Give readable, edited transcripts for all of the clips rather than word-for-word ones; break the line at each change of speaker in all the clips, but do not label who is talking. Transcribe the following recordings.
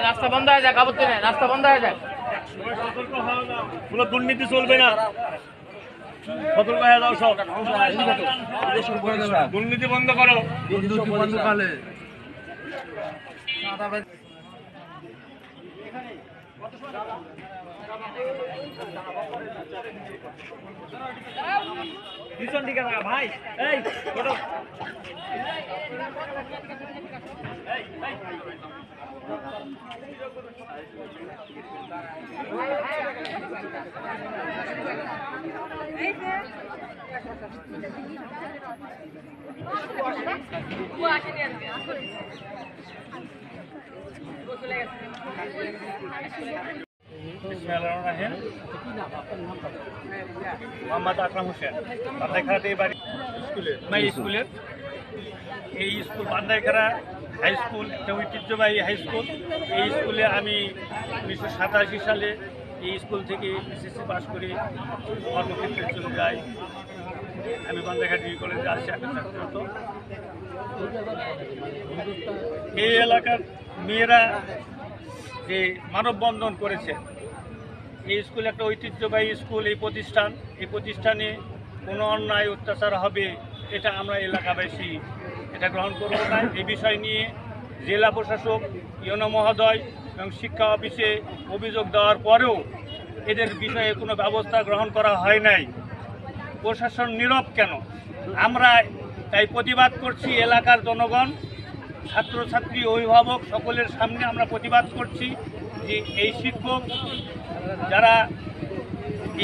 রাস্তা বন্ধ হয়ে যায়, কাপড় চলে রাস্তা বন্ধ হয়ে যায়।
কোনো দুর্নীতি চলবে না, সতর্ক হয়ে যাও সব। দুর্নীতি বন্ধ করো। পিছন দিকে না ভাই, এই ফটো মোহাম্মদ আকরাম হোসেন, বান্দাইখাড়াতে বাড়ি। স্কুলের এই স্কুল বান্দাইখাড়া হাই স্কুল, একটা ঐতিহ্যবাহী হাই স্কুল। এই স্কুলে আমি 1987 সালে এই স্কুল থেকে এসএসসি পাস করে কর্মক্ষেত্রে চলে যাই। আমি বান্দাইখাড়া ডিগ্রি কলেজে আসছি এখন ছাত্রত। এই এলাকার মেয়েরা যে মানববন্ধন করেছে, এই স্কুল একটা ঐতিহ্যবাহী স্কুল। এই প্রতিষ্ঠানে কোনো অন্যায় অত্যাচার হবে এটা আমরা এলাকাবাসী এটা গ্রহণ করব না। এই বিষয় নিয়ে জেলা প্রশাসক, ইউনো মহোদয় এবং শিক্ষা অফিসে অভিযোগ দেওয়ার পরেও এদের বিষয়ে কোনো ব্যবস্থা গ্রহণ করা হয় নাই। প্রশাসন নীরব কেন? আমরা তাই প্রতিবাদ করছি। এলাকার জনগণ, ছাত্রছাত্রী, অভিভাবক সকলের সামনে আমরা প্রতিবাদ করছি যে এই শিক্ষক যারা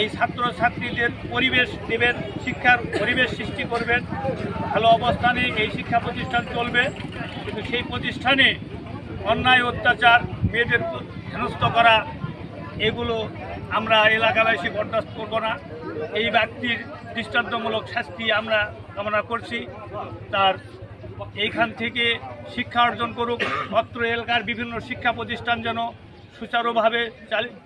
এই ছাত্রছাত্রীদের পরিবেশ দেবেন, শিক্ষার পরিবেশ সৃষ্টি করবেন, ভালো অবস্থানে এই শিক্ষা প্রতিষ্ঠান চলবে। কিন্তু সেই প্রতিষ্ঠানে অন্যায় অত্যাচার, মেয়েদের হেনস্থ করা, এগুলো আমরা এলাকাবাসী বরদাস্ত করব না। এই ব্যক্তির দৃষ্টান্তমূলক শাস্তি আমরা কামনা করছি। তার এইখান থেকে শিক্ষা অর্জন করুক। অত্র এলাকার বিভিন্ন শিক্ষা প্রতিষ্ঠান যেন সুচারুভাবে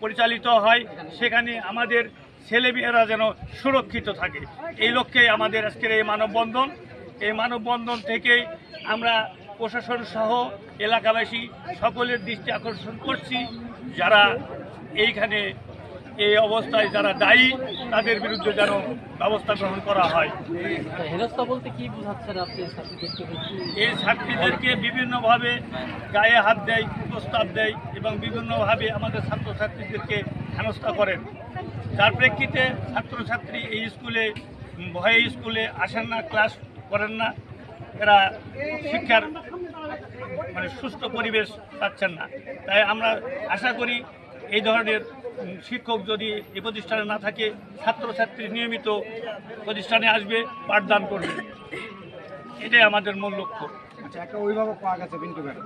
পরিচালিত হয়, সেখানে আমাদের ছেলেমেয়েরা যেন সুরক্ষিত থাকে। এই লক্ষ্যে আমাদের আজকের এই মানববন্ধন। এই মানববন্ধন থেকে আমরা প্রশাসন সহ এলাকাবাসী সকলের দৃষ্টি আকর্ষণ করছি, যারা এইখানে এই অবস্থায় যারা দায়ী তাদের বিরুদ্ধে যেন ব্যবস্থা গ্রহণ করা হয়।
হেনস্থা বলতে কি বোঝাচ্ছেন আপনি?
এই ছাত্রীদেরকে বিভিন্নভাবে গায়ে হাত দেয়, প্রস্তাব দেয় এবং বিভিন্নভাবে আমাদের ছাত্রছাত্রীদেরকে হেনস্থা করেন। যার প্রেক্ষিতে ছাত্রছাত্রী এই স্কুলে ভয়ে স্কুলে আসেন না, ক্লাস করেন না। এরা শিক্ষার সুষ্ঠু পরিবেশ পাচ্ছেন না। তাই আমরা আশা করি এই ধরনের শিক্ষক যদি এই প্রতিষ্ঠানে না থাকে, ছাত্রছাত্রী নিয়মিত প্রতিষ্ঠানে আসবে, পাঠদান করবে। এটাই আমাদের মূল লক্ষ্য।
আচ্ছা, একটা অভিভাবক পাওয়া গেছে পিন্টু ভাই।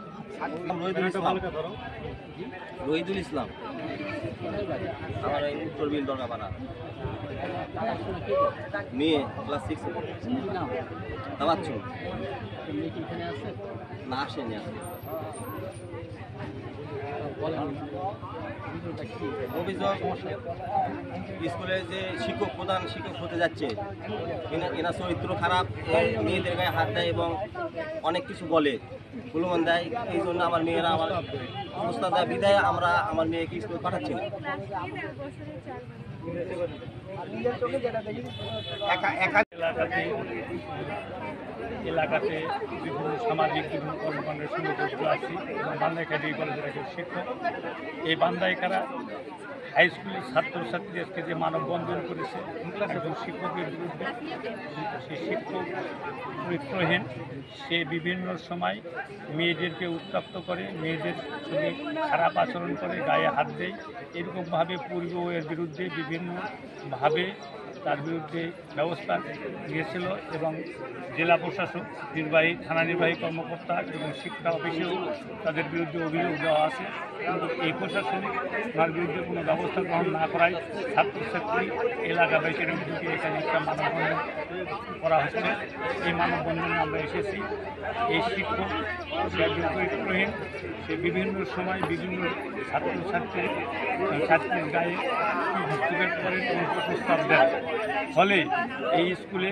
রহিদুল ইসলাম, আমার এই উত্তর বিল দরগাপাড়া। মেয়ে ক্লাস 6 দাবাচ্ছ না, আসেনি আজকে। অভিযোগ স্কুলে যে প্রধান শিক্ষক হতে যাচ্ছে, এনার চরিত্র খারাপ, মেয়েদের গায়ে হাত দেয় এবং অনেক কিছু বলে, প্রলোভন দেয়। এই জন্য আমার মেয়েরা আমার প্রস্তাব দেয়, বিদায় আমরা আমার মেয়েকে স্কুলে পাঠাচ্ছি না।
এলাকাতে বিভিন্ন সামাজিক বিভিন্ন কর্মকাণ্ডের সঙ্গে যুক্ত আছি। বান্দাইখাড়া ডিগ্রি কলেজের একজন শিক্ষক। এই বান্দাইখাড়া হাই স্কুলের ছাত্রছাত্রীদেরকে যে মানববন্ধন করেছে একজন শিক্ষকের বিরুদ্ধে, সেই শিক্ষক চরিত্রহীন। সে বিভিন্ন সময় মেয়েদেরকে উত্তপ্ত করে, মেয়েদের সঙ্গে খারাপ আচরণ করে, গায়ে হাত দেয়, এরকমভাবে পূর্বেও এর বিরুদ্ধে বিভিন্নভাবে তার বিরুদ্ধে ব্যবস্থা নিয়েছিল এবং জেলা প্রশাসক, থানা নির্বাহী কর্মকর্তা এবং শিক্ষা অফিসেও তাদের বিরুদ্ধে অভিযোগ দেওয়া আছে। কিন্তু এই প্রশাসন তার বিরুদ্ধে কোনো ব্যবস্থা গ্রহণ না করায় ছাত্রছাত্রী এলাকাবাসীর বিরুদ্ধে এখানে একটা মানববন্ধন করা হচ্ছে। এই মানববন্ধনে আমরা এসেছি। এই শিক্ষক সে একজন চরিত্রহীন, সে বিভিন্ন সময় বিভিন্ন ছাত্রীর গায়ে হস্তক্ষেপ করেন এবং প্রস্তাব দেন। ফলে এই স্কুলে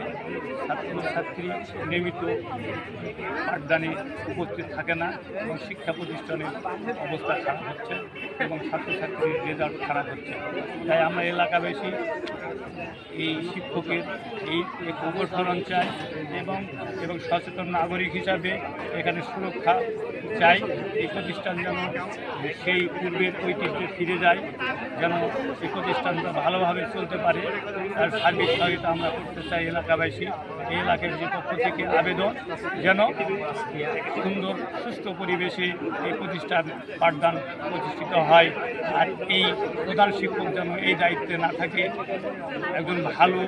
ছাত্রছাত্রী নিয়মিত পাঠদানে উপস্থিত থাকে না এবং শিক্ষা প্রতিষ্ঠানের অবস্থা খারাপ হচ্ছে এবং ছাত্রছাত্রীর রেজাল্ট খারাপ হচ্ছে। তাই আমরা এলাকাবাসী এই শিক্ষকের এই অবসরণ চাই এবং সচেতন নাগরিক হিসাবে এখানে সুরক্ষা চাই। এই প্রতিষ্ঠান যেন সেই পূর্বের ঐতিহ্যে ফিরে যায়, যেন এই প্রতিষ্ঠানটা ভালোভাবে চলতে পারে, তার সার্বিক সহায়তা আমরা করতে চাই এলাকাবাসী। এই এলাকার যে পক্ষ থেকে আবেদন যেন সুন্দর সুস্থ পরিবেশে এই প্রতিষ্ঠান পাঠদান প্রতিষ্ঠিত হয়। আর এই প্রধান শিক্ষক যেন এই দায়িত্বে না থাকে। একজন ভালো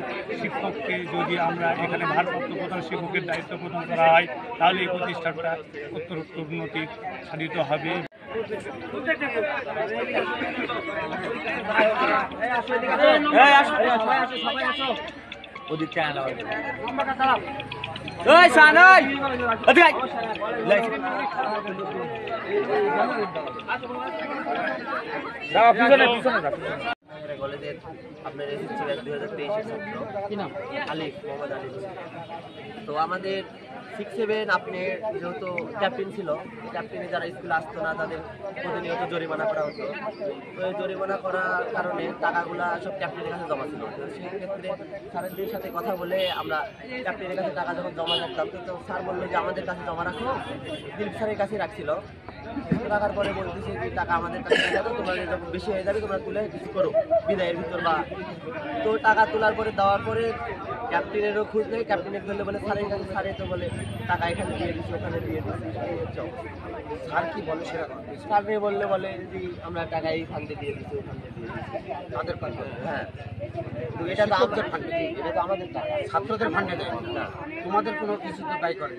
শিক্ষককে যদি আমরা এখানে ভারপ্রাপ্ত প্রধান শিক্ষকের দায়িত্ব প্রদান করা হয়, তাহলে এই প্রতিষ্ঠানটা উত্তরোত্তর উন্নতি সাধিত হবে।
কলেজের আপনার এসেছি 2023 ছাত্র আলিফ, মোহাম্মদ আলিফ। তো আমাদের 6-7 আপনি যেহেতু ক্যাপ্টেন ছিল, ক্যাপ্টেনে যারা স্কুলে আসতো না তাদের প্রতিনিয়ত জরিমানা করা হতো। তো এই জরিমানা করার কারণে টাকাগুলা সব ক্যাপ্টেনের কাছে জমা ছিল। তো সেই ক্ষেত্রে স্যারদের সাথে কথা বলে আমরা ক্যাপ্টেনের কাছে টাকা যখন জমা রাখতাম, তো স্যার বললো যে আমাদের কাছে জমা রাখো। দিলীপ স্যারের কাছে রাখছিল। রাখার পরে বলতেছে যে টাকা আমাদের কাছে যাবে, তোমাদের যখন বেশি হয়ে যাবে তোমরা তুলে কিছু করো বিদায়ের ভিতর বা। তো টাকা তোলার পরে দেওয়ার পরে ক্যাপ্টেনেরও খোঁজ নেই। ক্যাপ্টেনের ধরলে বলে স্যারের কাছে, স্যারে তো বলে টাকা এখানে দিয়ে দিচ্ছি, ওখানে দিয়ে দিচ্ছি।
স্যার কি বলে সেরকম?
স্যার বলে যে আমরা টাকা এই ফান্ডে দিয়ে দিচ্ছি, ওখানে দিয়ে দিচ্ছি
তাদের ফান্ডে?
হ্যাঁ। তো এটা তো আমাদের ফান্ডে, এটা তো আমাদের টাকা,
ছাত্রদের ফান্ডে দেয় না? তোমাদের কোনো কিছু তো ব্যয় করে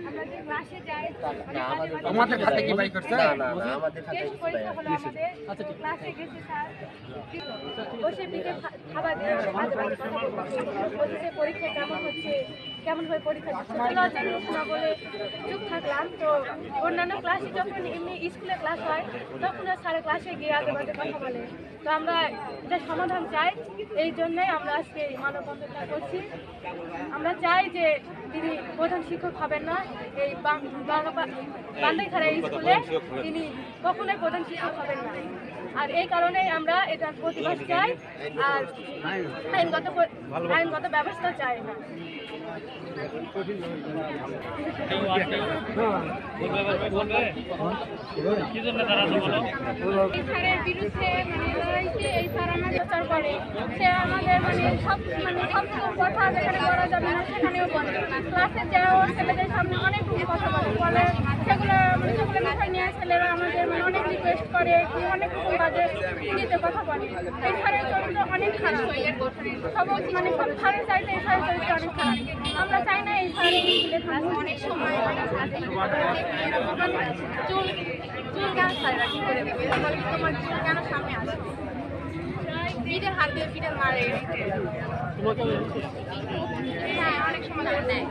না আমাদের
তোমাদের খাতে কি ব্যয় করছে?
না আমাদের খাতে কিছু ব্যয় হয় না।
আচ্ছা ঠিক ক্লাসে গেছে স্যার বসে পিঠে খাবার দিয়ে পরীক্ষা কেমন হয় পরীক্ষা না বলে চুপ থাকলাম। তো অন্যান্য ক্লাসে যখন এমনি স্কুলে ক্লাস হয় তখন স্যারের ক্লাসে গিয়ে আগে বাজে কথা বলে। তো আমরা এটা সমাধান চাই, এই জন্যই আমরা আজকে এই মানববন্ধনটা করছি। আমরা চাই যে তিনি প্রধান শিক্ষক হবেন না এই বান্দাইখাড়া স্কুলে, তিনি কখনোই প্রধান শিক্ষক হবেন না। আর এই কারণেই আমরা এটার প্রতিবাদ চাই আর আইনগত ব্যবস্থা চাই না। স্যারের বিরুদ্ধে এই স্যার আমাদের প্রচার করে, সে আমাদের সব কথা যেখানে বলা যাবে না সেখানেও বলে। ক্লাসে যাওয়া ছেলেদের সামনে অনেক কথা বলে, সেগুলো বিষয় নিয়ে ছেলেরা আমাদের অনেক রিকোয়েস্ট করে, অনেক বাজে হিন্দিতে কথা বলে। এই স্যারের চরিত্র অনেক খারাপ, সব স্যারের চাইতে এই স্যারের চরিত্র অনেক খারাপ। আমরা চাই না এই স্যারের অনেক সময় চুল কেন স্যারেরা কি করে দেবে, তোমার চুল কেন সামনে আসে, পিঠের হাত দিয়ে পিঠের মারে। হ্যাঁ অনেক সময় নেয়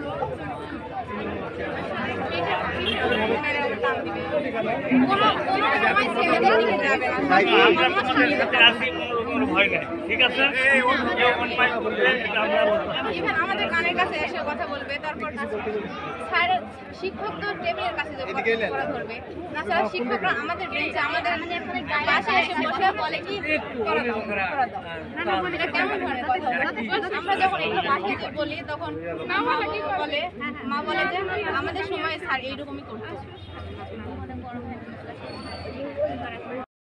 আমাদের কানের কাছে এসে কথা বলবে, তারপর স্যারের শিক্ষক তো টেবিলের কাছে ধরবে না, স্যার শিক্ষকরা আমাদের বেঞ্চে আমাদের ক্লাসে এসে বসে বলে কি কেমন ধরনের কথা। আমরা যখন এগুলো বাসায় বলি তখন মা বলে যে আমাদের সময় স্যার এইরকমই করতো।